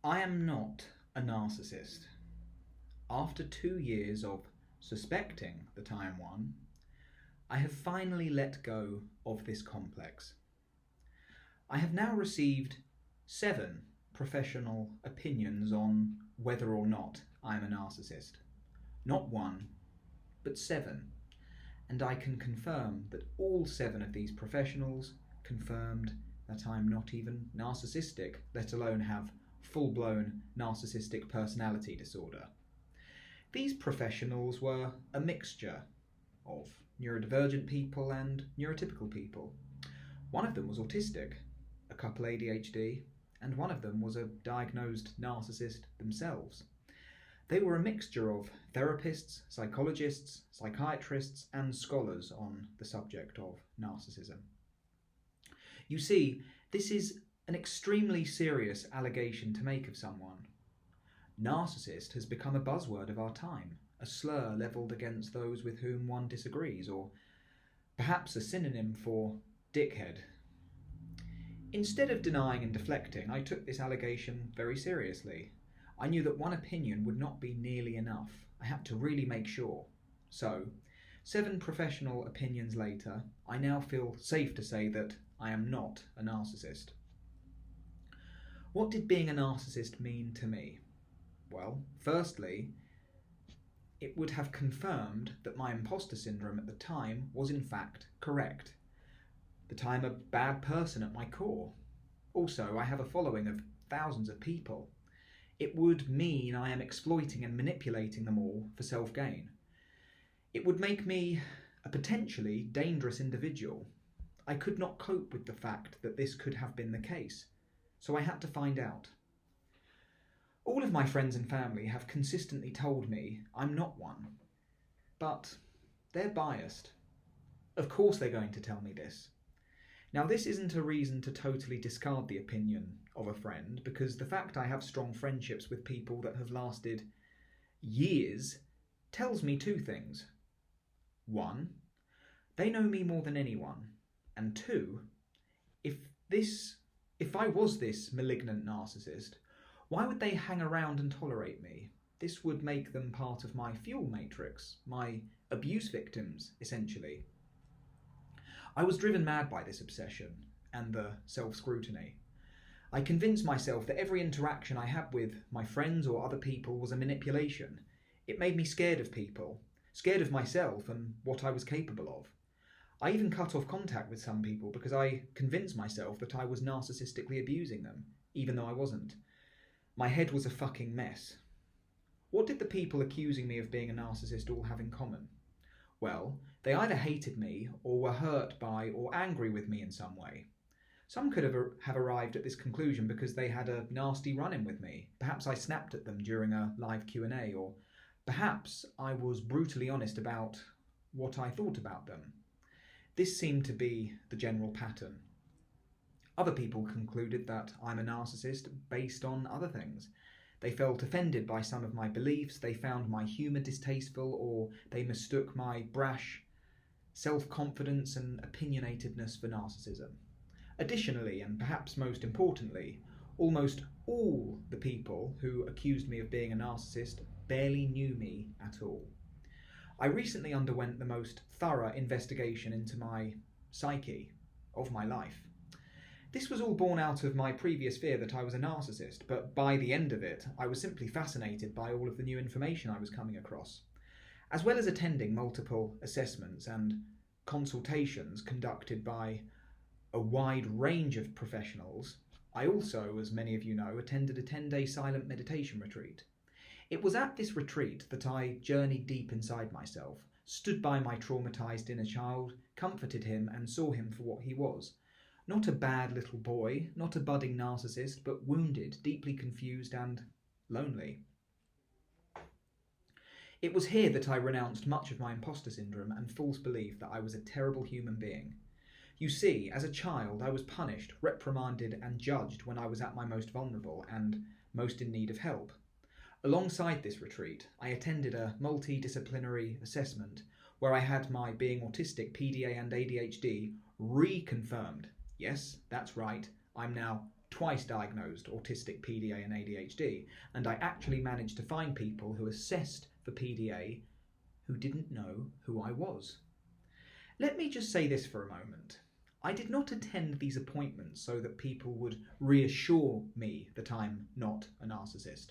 I am not a narcissist. After 2 years of suspecting that I am one, I have finally let go of this complex. I have now received 7 professional opinions on whether or not I am a narcissist. Not 1, but 7. And I can confirm that all 7 of these professionals confirmed that I am not even narcissistic, let alone have full-blown narcissistic personality disorder. These professionals were a mixture of neurodivergent people and neurotypical people. One of them was autistic, a couple ADHD, and one of them was a diagnosed narcissist themselves. They were a mixture of therapists, psychologists, psychiatrists, and scholars on the subject of narcissism. You see, this is an extremely serious allegation to make of someone. Narcissist has become a buzzword of our time, a slur levelled against those with whom one disagrees, or perhaps a synonym for dickhead. Instead of denying and deflecting, I took this allegation very seriously. I knew that one opinion would not be nearly enough. I had to really make sure. So, 7 professional opinions later, I now feel safe to say that I am not a narcissist. What did being a narcissist mean to me? Well, firstly, it would have confirmed that my imposter syndrome at the time was in fact correct. That I am a bad person at my core. Also, I have a following of thousands of people. It would mean I am exploiting and manipulating them all for self-gain. It would make me a potentially dangerous individual. I could not cope with the fact that this could have been the case, so I had to find out. All of my friends and family have consistently told me I'm not one, but they're biased. Of course they're going to tell me this. Now, this isn't a reason to totally discard the opinion of a friend, because the fact I have strong friendships with people that have lasted years tells me 2 things. 1, they know me more than anyone. And 2, if I was this malignant narcissist, why would they hang around and tolerate me? This would make them part of my fuel matrix, my abuse victims, essentially. I was driven mad by this obsession and the self-scrutiny. I convinced myself that every interaction I had with my friends or other people was a manipulation. It made me scared of people, scared of myself and what I was capable of. I even cut off contact with some people because I convinced myself that I was narcissistically abusing them, even though I wasn't. My head was a fucking mess. What did the people accusing me of being a narcissist all have in common? Well, they either hated me or were hurt by or angry with me in some way. Some could have arrived at this conclusion because they had a nasty run-in with me. Perhaps I snapped at them during a live Q&A, or perhaps I was brutally honest about what I thought about them. This seemed to be the general pattern. Other people concluded that I'm a narcissist based on other things. They felt offended by some of my beliefs, they found my humour distasteful, or they mistook my brash self-confidence and opinionatedness for narcissism. Additionally, and perhaps most importantly, almost all the people who accused me of being a narcissist barely knew me at all. I recently underwent the most thorough investigation into my psyche of my life. This was all born out of my previous fear that I was a narcissist, but by the end of it, I was simply fascinated by all of the new information I was coming across. As well as attending multiple assessments and consultations conducted by a wide range of professionals, I also, as many of you know, attended a 10-day silent meditation retreat. It was at this retreat that I journeyed deep inside myself, stood by my traumatised inner child, comforted him and saw him for what he was. Not a bad little boy, not a budding narcissist, but wounded, deeply confused and lonely. It was here that I renounced much of my imposter syndrome and false belief that I was a terrible human being. You see, as a child, I was punished, reprimanded and judged when I was at my most vulnerable and most in need of help. Alongside this retreat, I attended a multidisciplinary assessment where I had my being autistic, PDA and ADHD reconfirmed. Yes, that's right, I'm now twice diagnosed autistic, PDA and ADHD, and I actually managed to find people who assessed for PDA who didn't know who I was. Let me just say this for a moment. I did not attend these appointments so that people would reassure me that I'm not a narcissist.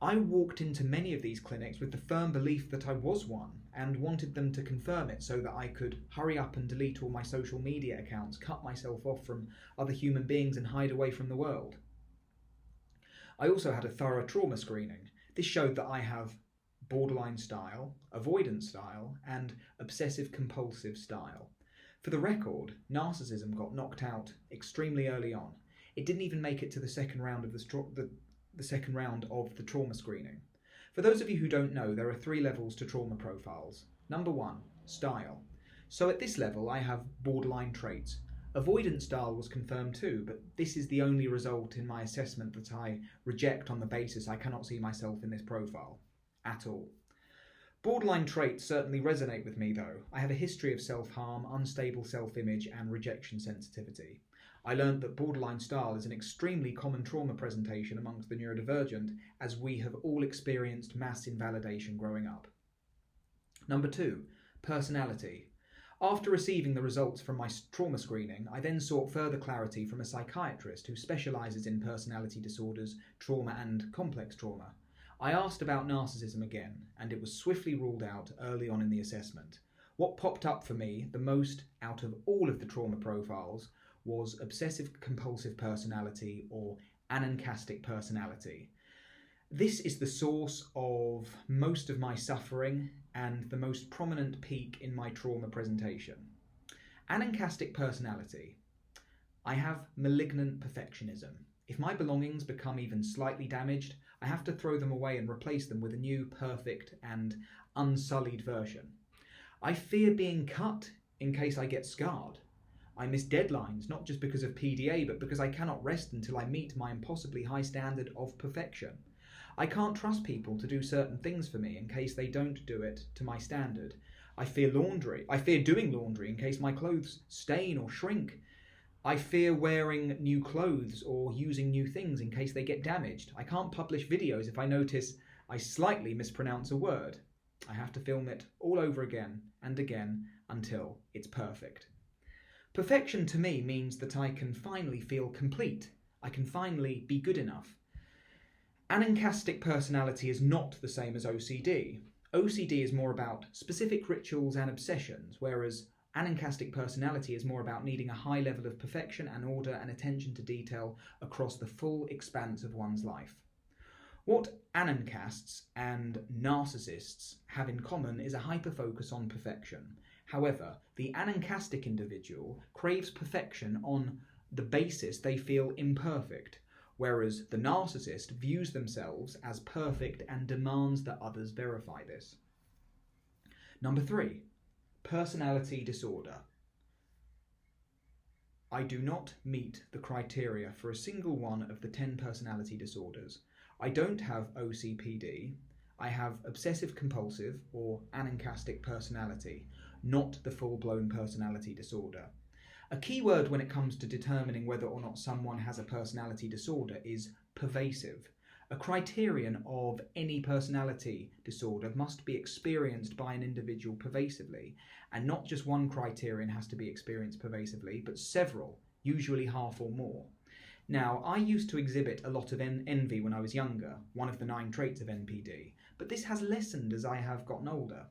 I walked into many of these clinics with the firm belief that I was one and wanted them to confirm it so that I could hurry up and delete all my social media accounts, cut myself off from other human beings and hide away from the world. I also had a thorough trauma screening. This showed that I have borderline style, avoidance style, and obsessive compulsive style. For the record, narcissism got knocked out extremely early on. It didn't even make it to the second round of the trauma screening. For those of you who don't know, there are 3 levels to trauma profiles. Number 1, style. So at this level, I have borderline traits. Avoidance style was confirmed too, but this is the only result in my assessment that I reject on the basis I cannot see myself in this profile at all. Borderline traits certainly resonate with me though. I have a history of self-harm, unstable self-image and rejection sensitivity. I learned that borderline style is an extremely common trauma presentation amongst the neurodivergent, as we have all experienced mass invalidation growing up. Number 2, personality. After receiving the results from my trauma screening, I then sought further clarity from a psychiatrist who specialises in personality disorders, trauma and complex trauma. I asked about narcissism again, and it was swiftly ruled out early on in the assessment. What popped up for me the most out of all of the trauma profiles was obsessive compulsive personality, or Anankastic personality. This is the source of most of my suffering and the most prominent peak in my trauma presentation. Anankastic personality. I have malignant perfectionism. If my belongings become even slightly damaged, I have to throw them away and replace them with a new, perfect and unsullied version. I fear being cut in case I get scarred. I miss deadlines, not just because of PDA, but because I cannot rest until I meet my impossibly high standard of perfection. I can't trust people to do certain things for me in case they don't do it to my standard. I fear doing laundry in case my clothes stain or shrink. I fear wearing new clothes or using new things in case they get damaged. I can't publish videos if I notice I slightly mispronounce a word. I have to film it all over again and again until it's perfect. Perfection to me means that I can finally feel complete. I can finally be good enough. Anankastic personality is not the same as OCD. OCD is more about specific rituals and obsessions, whereas Anankastic personality is more about needing a high level of perfection and order and attention to detail across the full expanse of one's life. What Anankasts and narcissists have in common is a hyper-focus on perfection. However, the Anankastic individual craves perfection on the basis they feel imperfect, whereas the narcissist views themselves as perfect and demands that others verify this. Number 3, personality disorder. I do not meet the criteria for a single one of the 10 personality disorders. I don't have OCPD. I have obsessive compulsive or Anankastic personality, not the full-blown personality disorder. A key word when it comes to determining whether or not someone has a personality disorder is pervasive. A criterion of any personality disorder must be experienced by an individual pervasively, and not just one criterion has to be experienced pervasively, but several, usually half or more. Now, I used to exhibit a lot of envy when I was younger, one of the 9 traits of NPD, but this has lessened as I have gotten older.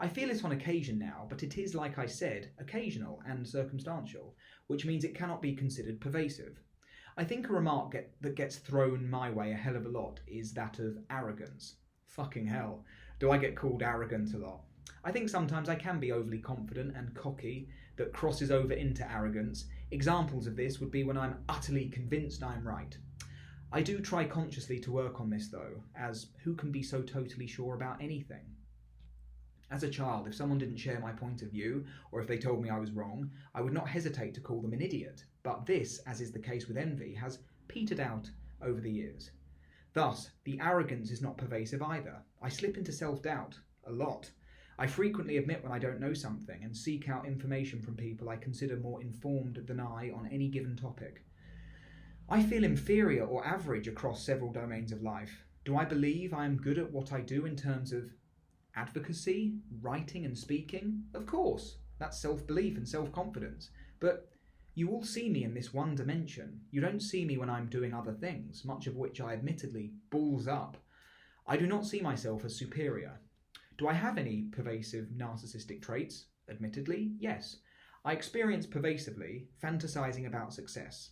I feel it on occasion now, but it is, like I said, occasional and circumstantial, which means it cannot be considered pervasive. I think a remark that gets thrown my way a hell of a lot is that of arrogance. Fucking hell, do I get called arrogant a lot? I think sometimes I can be overly confident and cocky that crosses over into arrogance. Examples of this would be when I'm utterly convinced I'm right. I do try consciously to work on this though, as who can be so totally sure about anything? As a child, if someone didn't share my point of view, or if they told me I was wrong, I would not hesitate to call them an idiot. But this, as is the case with envy, has petered out over the years. Thus, the arrogance is not pervasive either. I slip into self-doubt a lot. I frequently admit when I don't know something and seek out information from people I consider more informed than I on any given topic. I feel inferior or average across several domains of life. Do I believe I am good at what I do in terms of advocacy, writing and speaking? Of course, that's self-belief and self-confidence. But you all see me in this one dimension. You don't see me when I'm doing other things, much of which I admittedly balls up. I do not see myself as superior. Do I have any pervasive narcissistic traits? Admittedly, yes. I experience pervasively fantasizing about success.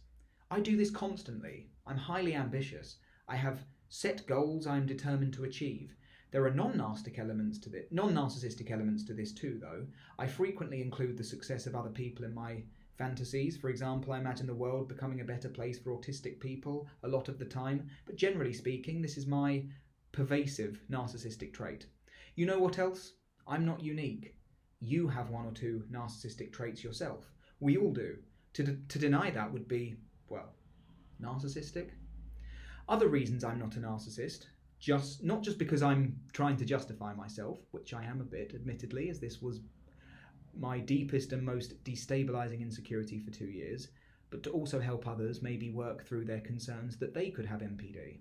I do this constantly. I'm highly ambitious. I have set goals I am determined to achieve. There are non-narcissistic elements to this too, though. I frequently include the success of other people in my fantasies. For example, I imagine the world becoming a better place for autistic people a lot of the time. But generally speaking, this is my pervasive narcissistic trait. You know what else? I'm not unique. You have one or two narcissistic traits yourself. We all do. To deny that would be, well, narcissistic. Other reasons I'm not a narcissist, not just because I'm trying to justify myself, which I am a bit, admittedly, as this was my deepest and most destabilizing insecurity for 2 years, but to also help others maybe work through their concerns that they could have NPD.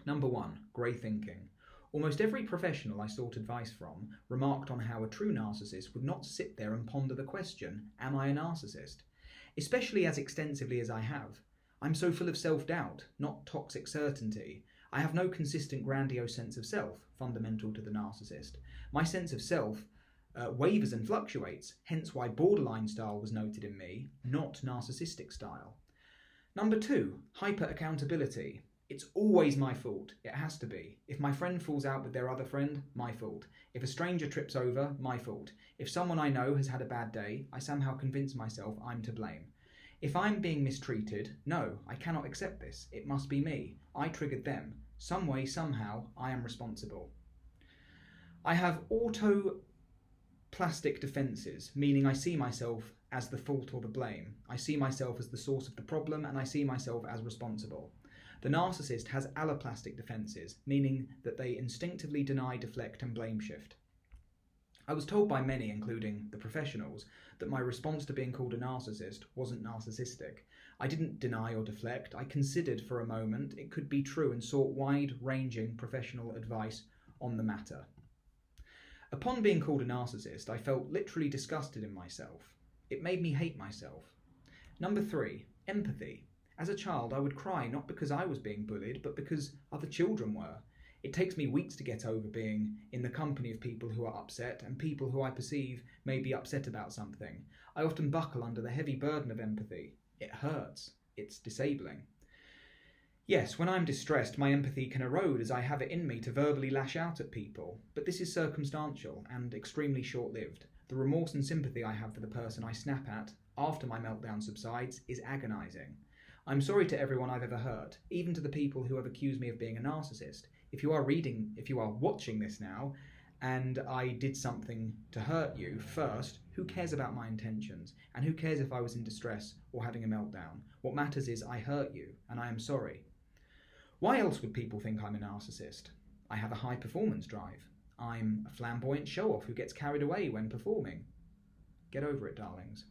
Number 1, grey thinking. Almost every professional I sought advice from remarked on how a true narcissist would not sit there and ponder the question, am I a narcissist? Especially as extensively as I have. I'm so full of self-doubt, not toxic certainty. I have no consistent grandiose sense of self, fundamental to the narcissist. My sense of self wavers and fluctuates, hence why borderline style was noted in me, not narcissistic style. Number 2, hyper-accountability. It's always my fault. It has to be. If my friend falls out with their other friend, my fault. If a stranger trips over, my fault. If someone I know has had a bad day, I somehow convince myself I'm to blame. If I'm being mistreated, no, I cannot accept this. It must be me. I triggered them. Some way, somehow, I am responsible. I have autoplastic defences, meaning I see myself as the fault or the blame. I see myself as the source of the problem, and I see myself as responsible. The narcissist has alloplastic defences, meaning that they instinctively deny, deflect and blame shift. I was told by many, including the professionals, that my response to being called a narcissist wasn't narcissistic. I didn't deny or deflect. I considered for a moment it could be true and sought wide-ranging professional advice on the matter. Upon being called a narcissist, I felt literally disgusted in myself. It made me hate myself. Number 3, empathy. As a child, I would cry not because I was being bullied, but because other children were. It takes me weeks to get over being in the company of people who are upset and people who I perceive may be upset about something. I often buckle under the heavy burden of empathy. It hurts. It's disabling. Yes, when I'm distressed, my empathy can erode as I have it in me to verbally lash out at people, but this is circumstantial and extremely short-lived. The remorse and sympathy I have for the person I snap at after my meltdown subsides is agonising. I'm sorry to everyone I've ever hurt, even to the people who have accused me of being a narcissist. If you are watching this now, and I did something to hurt you, first, who cares about my intentions? And who cares if I was in distress or having a meltdown? What matters is I hurt you, and I am sorry. Why else would people think I'm a narcissist? I have a high performance drive. I'm a flamboyant show-off who gets carried away when performing. Get over it, darlings.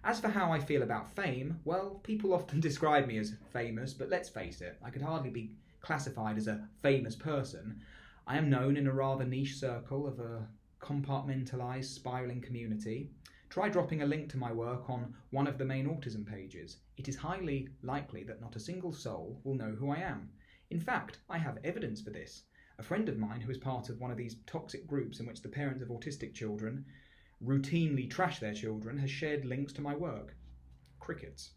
As for how I feel about fame, well, people often describe me as famous, but let's face it, I could hardly be classified as a famous person. I am known in a rather niche circle of a compartmentalised, spiralling community. Try dropping a link to my work on one of the main autism pages. It is highly likely that not a single soul will know who I am. In fact, I have evidence for this. A friend of mine who is part of one of these toxic groups in which the parents of autistic children routinely trash their children has shared links to my work. Crickets.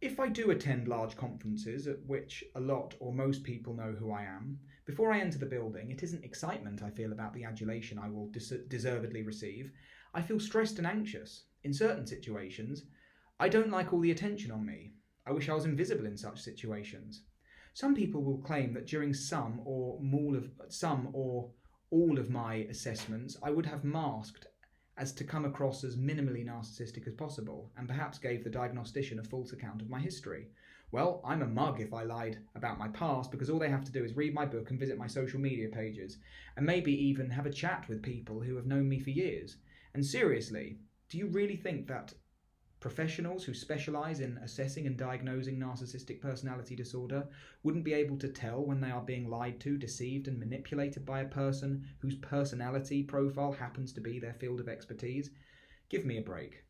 If I do attend large conferences at which a lot or most people know who I am, before I enter the building, it isn't excitement I feel about the adulation I will deservedly receive. I feel stressed and anxious. In certain situations, I don't like all the attention on me. I wish I was invisible in such situations. Some people will claim that during some or all of my assessments, I would have masked as to come across as minimally narcissistic as possible, and perhaps gave the diagnostician a false account of my history. Well, I'm a mug if I lied about my past, because all they have to do is read my book and visit my social media pages, and maybe even have a chat with people who have known me for years. And seriously, do you really think that Professionals who specialise in assessing and diagnosing narcissistic personality disorder wouldn't be able to tell when they are being lied to, deceived and manipulated by a person whose personality profile happens to be their field of expertise. Give me a break.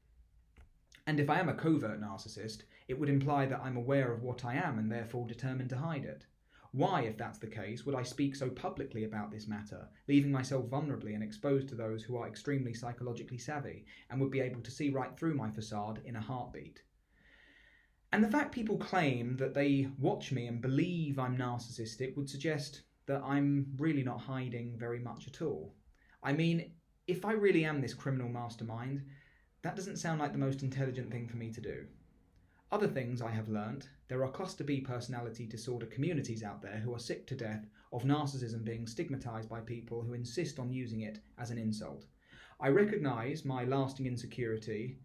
And if I am a covert narcissist, it would imply that I'm aware of what I am and therefore determined to hide it. Why, if that's the case, would I speak so publicly about this matter, leaving myself vulnerably and exposed to those who are extremely psychologically savvy and would be able to see right through my facade in a heartbeat? And the fact people claim that they watch me and believe I'm narcissistic would suggest that I'm really not hiding very much at all. I mean, if I really am this criminal mastermind, that doesn't sound like the most intelligent thing for me to do. Other things I have learnt: there are cluster B personality disorder communities out there who are sick to death of narcissism being stigmatised by people who insist on using it as an insult. I recognise my lasting insecurity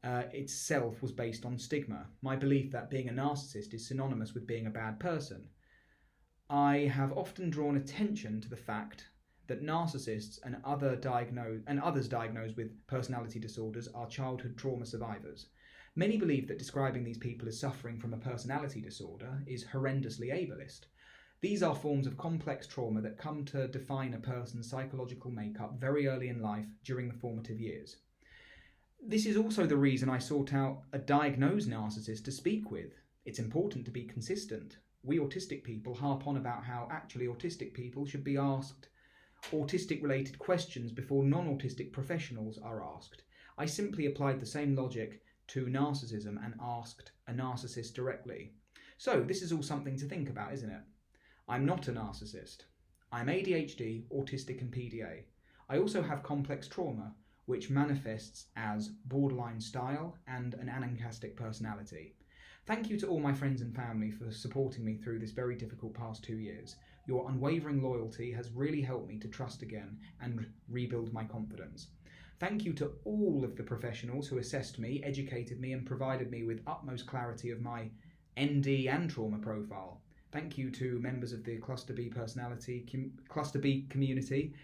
itself was based on stigma, my belief that being a narcissist is synonymous with being a bad person. I have often drawn attention to the fact that narcissists and others diagnosed with personality disorders are childhood trauma survivors. Many believe that describing these people as suffering from a personality disorder is horrendously ableist. These are forms of complex trauma that come to define a person's psychological makeup very early in life during the formative years. This is also the reason I sought out a diagnosed narcissist to speak with. It's important to be consistent. We autistic people harp on about how actually autistic people should be asked autistic-related questions before non-autistic professionals are asked. I simply applied the same logic to narcissism and asked a narcissist directly. So this is all something to think about, isn't it? I'm not a narcissist. I'm ADHD, autistic and PDA. I also have complex trauma, which manifests as borderline style and an Anankastic personality. Thank you to all my friends and family for supporting me through this very difficult past 2 years. Your unwavering loyalty has really helped me to trust again and rebuild my confidence. Thank you to all of the professionals who assessed me, educated me and provided me with utmost clarity of my ND and trauma profile. Thank you to members of the Cluster B community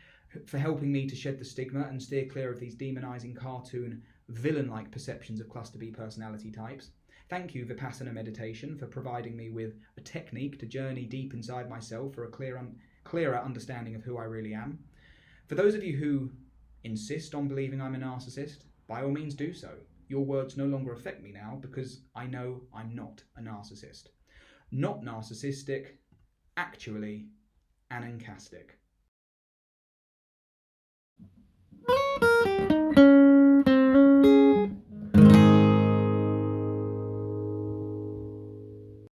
for helping me to shed the stigma and steer clear of these demonising cartoon villain-like perceptions of Cluster B personality types. Thank you, Vipassana Meditation, for providing me with a technique to journey deep inside myself for a clearer understanding of who I really am. For those of you who insist on believing I'm a narcissist, by all means do so. Your words no longer affect me now because I know I'm not a narcissist. Not narcissistic, actually anancastic.